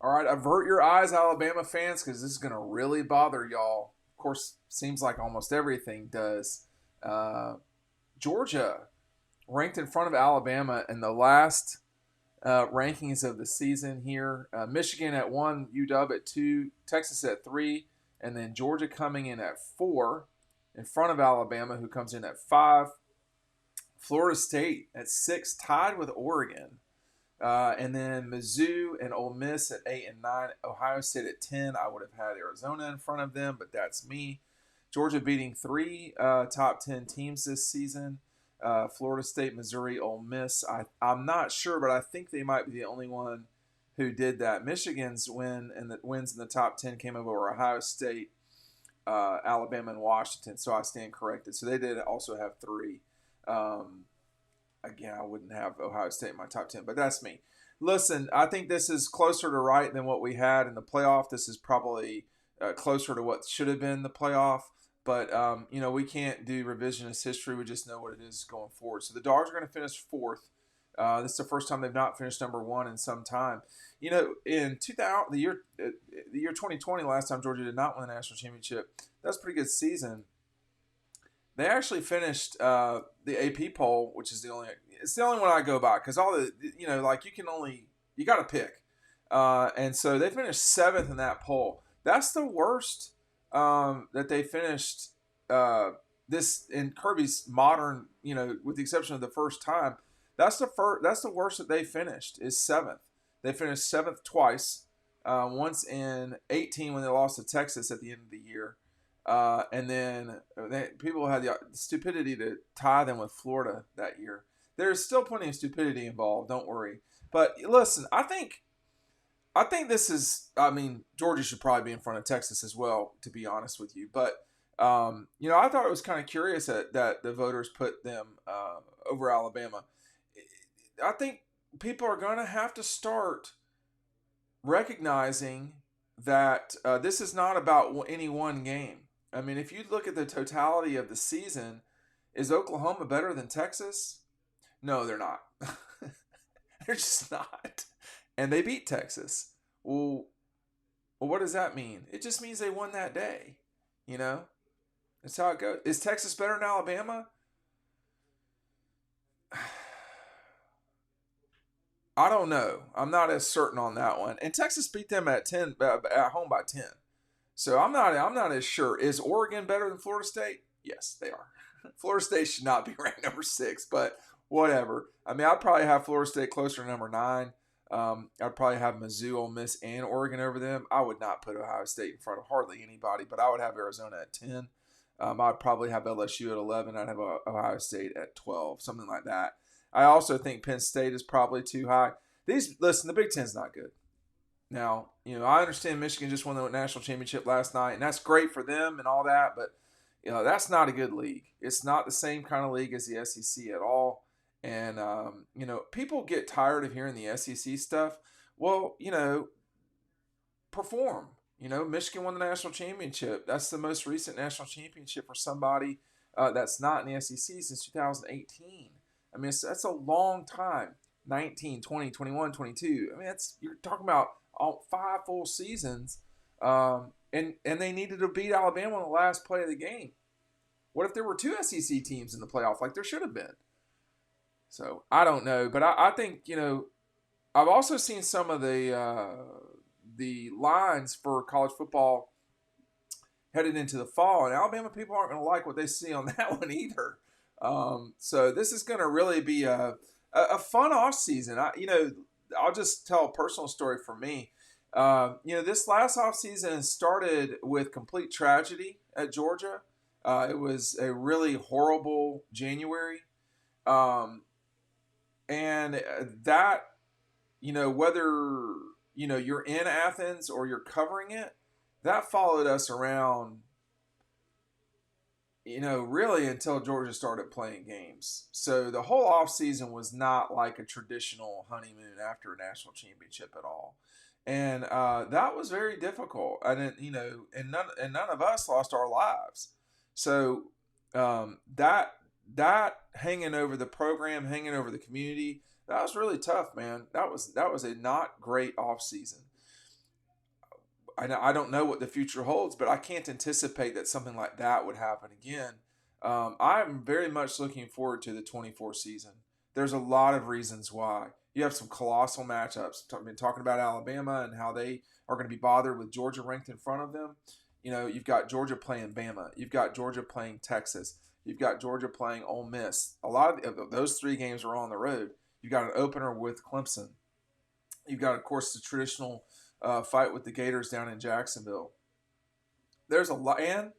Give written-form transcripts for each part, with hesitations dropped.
All right, avert your eyes, Alabama fans, because this is going to really bother y'all. Of course, seems like almost everything does. Uh, Georgia ranked in front of Alabama in the last rankings of the season here. Michigan at 1, UW at 2, Texas at 3, and then Georgia coming in at 4 in front of Alabama, who comes in at 5. Florida State at 6, tied with Oregon. And then Mizzou and Ole Miss at 8 and 9. Ohio State at 10. I would have had Arizona in front of them, but that's me. Georgia beating 3 top 10 teams this season. Florida State, Missouri, Ole Miss. I'm not sure, but I think they might be the only one who did that. Michigan's wins in the top 10 came over Ohio State, Alabama, and Washington. So I stand corrected. So they did also have 3. Again, I wouldn't have Ohio State in my top 10, but that's me. Listen, I think this is closer to right than what we had in the playoff. This is probably closer to what should have been the playoff. But, we can't do revisionist history. We just know what it is going forward. So the Dogs are going to finish 4th. This is the first time they've not finished number 1 in some time. In the year 2020, last time Georgia did not win the national championship, that was a pretty good season. They actually finished the AP poll, which is it's the only one I go by because all the, you got to pick. And so they finished 7th in that poll. That's the worst that they finished this in Kirby's modern, with the exception of the first time. That's the worst that they finished is 7th. They finished 7th twice, once in 18 when they lost to Texas at the end of the year. And then people had the stupidity to tie them with Florida that year. There's still plenty of stupidity involved. Don't worry. But listen, I think this is. Georgia should probably be in front of Texas as well, to be honest with you. But I thought it was kind of curious that the voters put them over Alabama. I think people are going to have to start recognizing that this is not about any one game. If you look at the totality of the season, is Oklahoma better than Texas? No, they're not. They're just not. And they beat Texas. Well, what does that mean? It just means they won that day. That's how it goes. Is Texas better than Alabama? I don't know. I'm not as certain on that one. And Texas beat them at home by 10. So I'm not as sure. Is Oregon better than Florida State? Yes, they are. Florida State should not be ranked number 6, but whatever. I'd probably have Florida State closer to number 9. I'd probably have Mizzou, Ole Miss, and Oregon over them. I would not put Ohio State in front of hardly anybody, but I would have Arizona at 10. I'd probably have LSU at 11. I'd have Ohio State at 12, something like that. I also think Penn State is probably too high. Listen, the Big Ten's not good. Now, I understand Michigan just won the national championship last night, and that's great for them and all that, but, that's not a good league. It's not the same kind of league as the SEC at all. And, people get tired of hearing the SEC stuff. Well, perform. Michigan won the national championship. That's the most recent national championship for somebody that's not in the SEC since 2018. That's a long time. 19, 20, 21, 22. You're talking about 5 full seasons. And they needed to beat Alabama on the last play of the game. What if there were 2 SEC teams in the playoff like there should have been? So I don't know, but I think I've also seen some of the lines for college football headed into the fall, and Alabama people aren't going to like what they see on that one either. So this is going to really be a fun off season. I'll just tell a personal story for me. This last off season started with complete tragedy at Georgia. It was a really horrible January. And that, whether, you're in Athens or you're covering it, that followed us around, really until Georgia started playing games. So the whole offseason was not like a traditional honeymoon after a national championship at all. And that was very difficult. And none of us lost our lives. So that hanging over the program, hanging over the community, that was really tough, man. That was a not great off season. I don't know what the future holds, but I can't anticipate that something like that would happen again. I'm very much looking forward to the 24 season. There's a lot of reasons why. You have some colossal matchups. I've been talking about Alabama and how they are going to be bothered with Georgia ranked in front of them. You've got Georgia playing Bama. You've got Georgia playing Texas. You've got Georgia playing Ole Miss. A lot of those three games are on the road. You've got an opener with Clemson. You've got, of course, the traditional fight with the Gators down in Jacksonville. There's a lot, and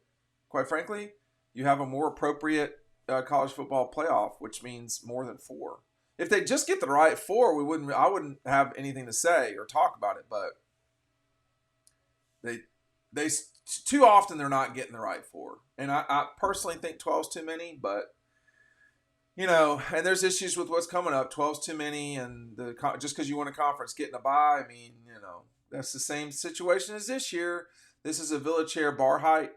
quite frankly, you have a more appropriate college football playoff, which means more than four. If they just get the right four, I wouldn't have anything to say or talk about it. But they too often they're not getting the right four, and I personally think 12's too many. But and there's issues with what's coming up. 12's too many, and just because you win a conference, getting a bye. I mean, that's the same situation as this year. This is a Village Chair bar height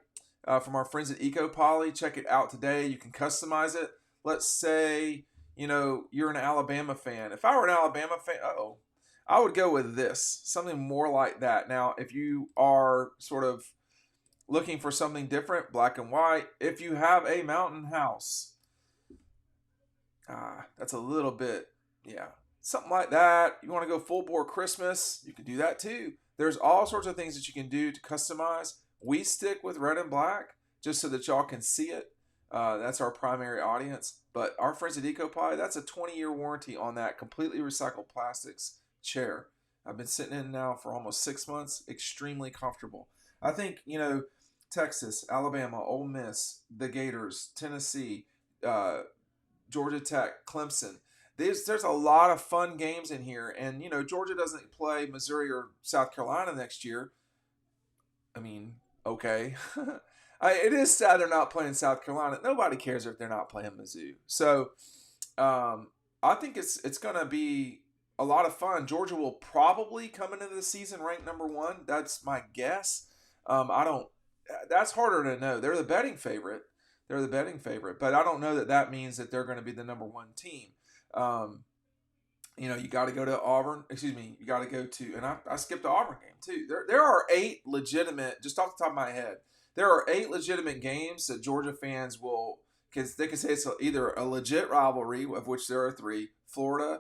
from our friends at EcoPoly. Check it out today. You can customize it. Let's say, you're an Alabama fan. If I were an Alabama fan, I would go with this. Something more like that. Now, if you are sort of looking for something different, black and white, if you have a mountain house, that's a little bit, something like that. You want to go full bore Christmas, you can do that too. There's all sorts of things that you can do to customize. We stick with red and black just so that y'all can see it. That's our primary audience. But our friends at EcoPie, that's a 20-year warranty on that completely recycled plastics chair. I've been sitting in now for almost 6 months. Extremely comfortable. I think, Texas, Alabama, Ole Miss, the Gators, Tennessee, Georgia Tech, Clemson. There's a lot of fun games in here. And, Georgia doesn't play Missouri or South Carolina next year. I mean, okay. It is sad they're not playing South Carolina. Nobody cares if they're not playing Mizzou. So I think it's going to be a lot of fun. Georgia will probably come into the season ranked number 1. That's my guess. That's harder to know. They're the betting favorite. But I don't know that means that they're going to be the number 1 team. You got to go to Auburn. You got to go to, and I skipped the Auburn game too. There are 8 legitimate, just off the top of my head, there are 8 legitimate games that Georgia fans will, because they can say it's either a legit rivalry, of which there are 3, Florida,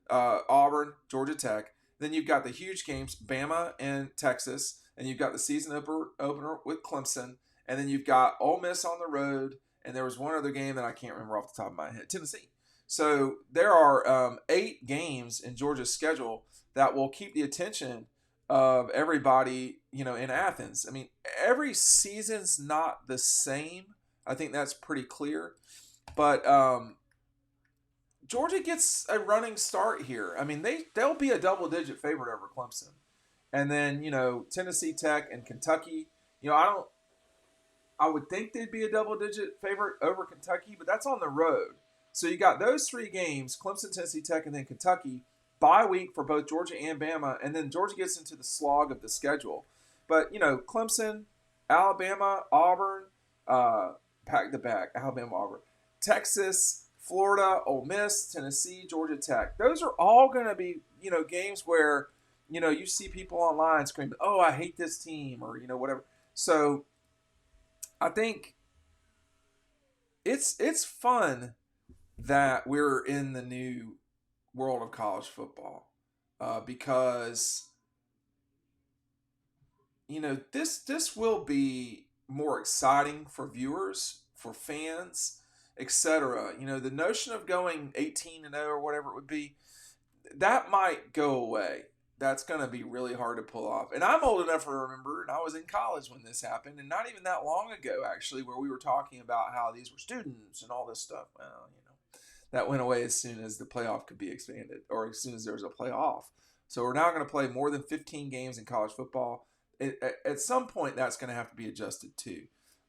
Auburn, Georgia Tech. Then you've got the huge games, Bama and Texas, and you've got the season opener with Clemson, and then you've got Ole Miss on the road, and there was one other game that I can't remember off the top of my head, Tennessee. So there are 8 games in Georgia's schedule that will keep the attention of everybody, in Athens. I mean, every season's not the same. I think that's pretty clear. But Georgia gets a running start here. I mean, they'll be a double-digit favorite over Clemson. And then, Tennessee Tech and Kentucky. I would think they'd be a double-digit favorite over Kentucky, but that's on the road. So you got those 3 games, Clemson, Tennessee Tech, and then Kentucky, bye week for both Georgia and Bama, and then Georgia gets into the slog of the schedule. But, Clemson, Alabama, Auburn, pack the bag, Alabama, Auburn, Texas, Florida, Ole Miss, Tennessee, Georgia Tech. Those are all going to be, games where, you see people online screaming, oh, I hate this team, or, whatever. So I think it's fun that we're in the new world of college football because this will be more exciting for viewers, for fans, etc. The notion of going 18-0 or whatever it would be, that might go away. That's going to be really hard to pull off. And I'm old enough to remember, and I was in college when this happened, and not even that long ago, actually, where we were talking about how these were students and all this stuff. Well, that went away as soon as the playoff could be expanded, or as soon as there was a playoff. So we're now going to play more than 15 games in college football. At some point, that's going to have to be adjusted too.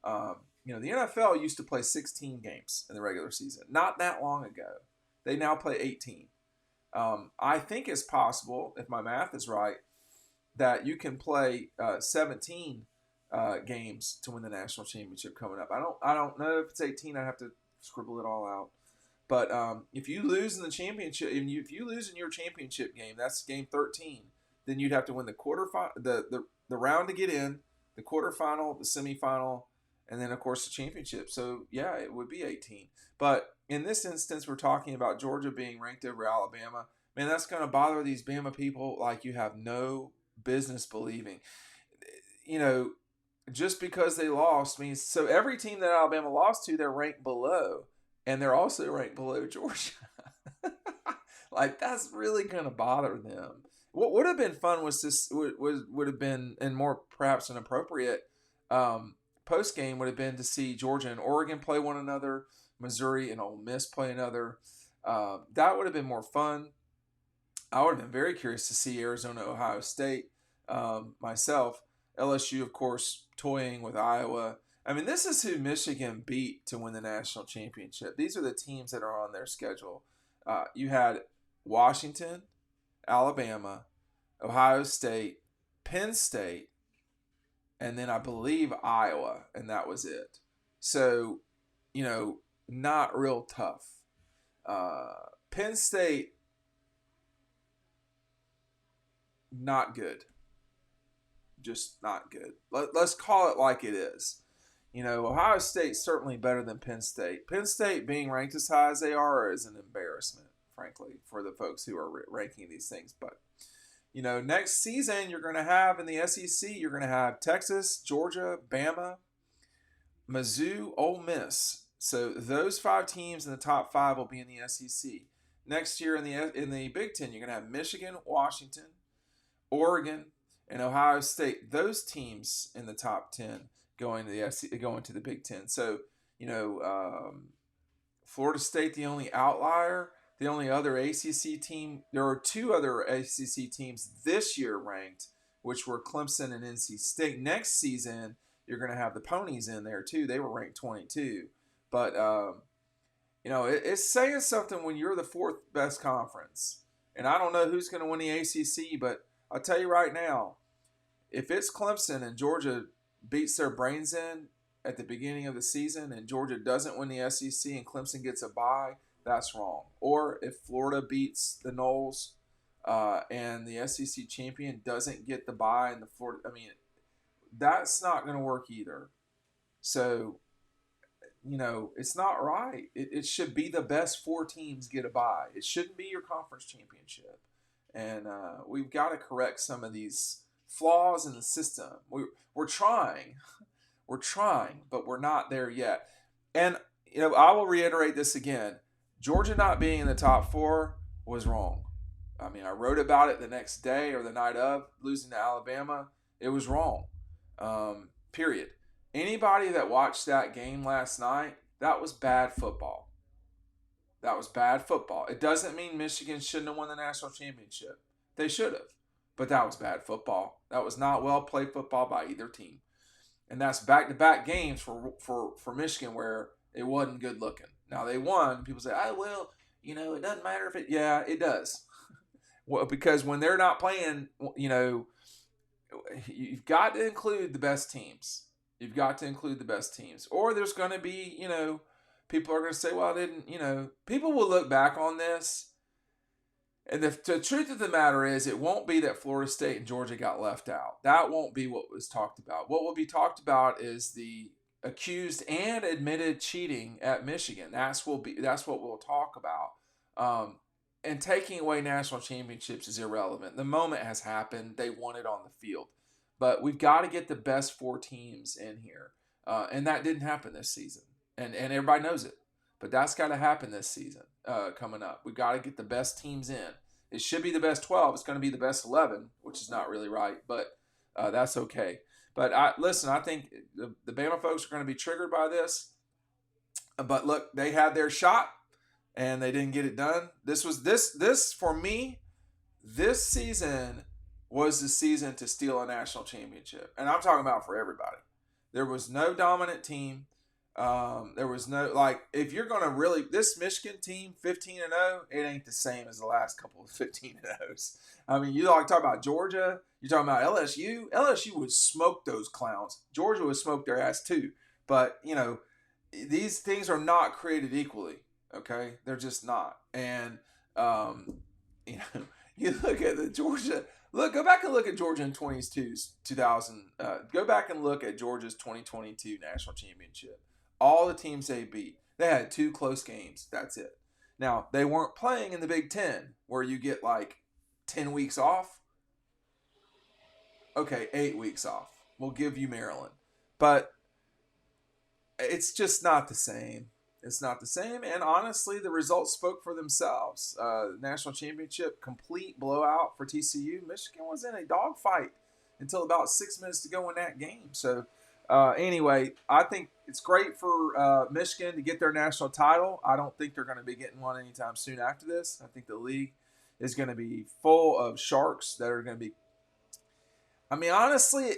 The NFL used to play 16 games in the regular season. Not that long ago. They now play 18. I think it's possible, if my math is right, that you can play 17 games to win the national championship coming up. I don't know if it's 18. I have to scribble it all out. But if you lose in the championship, if you lose in your championship game, that's game 13. then you'd have to win the quarterfinal, the round to get in, the quarterfinal, the semifinal, and then of course the championship. So yeah, it would be 18. But in this instance, we're talking about Georgia being ranked over Alabama. Man, that's going to bother these Bama people like you have no business believing. You know, just because they lost means so every team that Alabama lost to, they're ranked below, and they're also ranked below Georgia. Like that's really going to bother them. What would have been fun was this would have been, and more perhaps an appropriate post game would have been to see Georgia and Oregon play one another, Missouri and Ole Miss play another. That would have been more fun. I would have been very curious to see Arizona, Ohio State myself. LSU, of course, toying with Iowa. I mean, this is who Michigan beat to win the national championship. These are the teams that are on their schedule. You had Washington, Alabama, Ohio State, Penn State, and then I believe Iowa, and that was it. So, not real tough. Penn State, not good. Just not good. Let's call it like it is. Ohio State's certainly better than Penn State. Penn State being ranked as high as they are is an embarrassment, frankly, for the folks who are ranking these things. But, next season you're going to have in the SEC, you're going to have Texas, Georgia, Bama, Mizzou, Ole Miss. So those 5 teams in the top 5 will be in the SEC. Next year in the Big Ten, you're going to have Michigan, Washington, Oregon, and Ohio State. Those teams in the top 10 going to the Big Ten. So, Florida State, the only outlier, the only other ACC team. There are 2 other ACC teams this year ranked, which were Clemson and NC State. Next season, you're going to have the Ponies in there too. They were ranked 22. But, it's saying something when you're the 4th best conference. And I don't know who's going to win the ACC, but I'll tell you right now, if it's Clemson and Georgia beats their brains in at the beginning of the season and Georgia doesn't win the SEC and Clemson gets a bye, that's wrong. Or if Florida beats the Noles and the SEC champion doesn't get the bye and that's not going to work either. So, it's not right. It should be the best 4 teams get a bye. It shouldn't be your conference championship. And we've got to correct some of these flaws in the system. We're trying. We're trying, but we're not there yet. And, I will reiterate this again. Georgia not being in the top 4 was wrong. I mean, I wrote about it the next day or the night of losing to Alabama. It was wrong. Period. Anybody that watched that game last night, that was bad football. That was bad football. It doesn't mean Michigan shouldn't have won the national championship. They should have. But that was bad football. That was not well played football by either team. And that's back-to-back games for Michigan where it wasn't good looking. Now they won. People say, it doesn't matter if it. Yeah, it does. Well, because when they're not playing, you've got to include the best teams. You've got to include the best teams. Or there's going to be, people are going to say, well, I didn't, people will look back on this. And the truth of the matter is it won't be that Florida State and Georgia got left out. That won't be what was talked about. What will be talked about is the accused and admitted cheating at Michigan. That's what we'll talk about. And taking away national championships is irrelevant. The moment has happened. They won it on the field. But we've got to get the best 4 teams in here. And that didn't happen this season. And everybody knows it. But that's got to happen this season coming up. We've got to get the best teams in. It should be the best 12. It's going to be the best 11, which is not really right. But that's okay. But I think the Bama folks are going to be triggered by this. But look, they had their shot, and they didn't get it done. This for me, this season was the season to steal a national championship. And I'm talking about for everybody. There was no dominant team. There was no, if you're going to really, this Michigan team, 15-0, it ain't the same as the last couple of 15-0s. I mean, you talk about Georgia, you're talking about LSU. LSU would smoke those clowns. Georgia would smoke their ass too. But, these things are not created equally, okay? They're just not. And, you look at the Georgia, Look, go back and look at Georgia in 2000. Go back and look at Georgia's 2022 national championship. All the teams they beat, they had 2 close games. That's it. Now they weren't playing in the Big Ten, where you get like 10 weeks off. Okay, 8 weeks off. We'll give you Maryland, but it's just not the same. It's not the same, and honestly, the results spoke for themselves. National championship, complete blowout for TCU. Michigan was in a dogfight until about 6 minutes to go in that game. So, anyway, I think it's great for Michigan to get their national title. I don't think they're going to be getting one anytime soon after this. I think the league is going to be full of sharks that are going to be. I mean, honestly,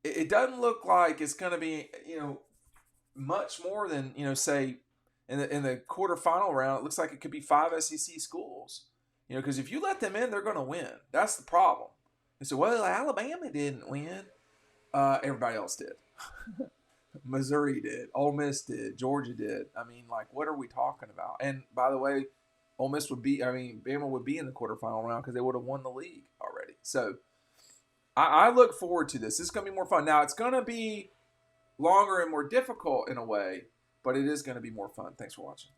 it doesn't look like it's going to be, much more than, say in the quarterfinal round. It looks like it could be 5 SEC schools, because if you let them in, they're going to win. That's the problem. And so, well, Alabama didn't win. Everybody else did. Missouri did. Ole Miss did. Georgia did. I mean, like, what are we talking about? And by the way, Bama would be in the quarterfinal round because they would have won the league already. So I look forward to this. This is going to be more fun. Now, it's going to be longer and more difficult in a way, but it is going to be more fun. Thanks for watching.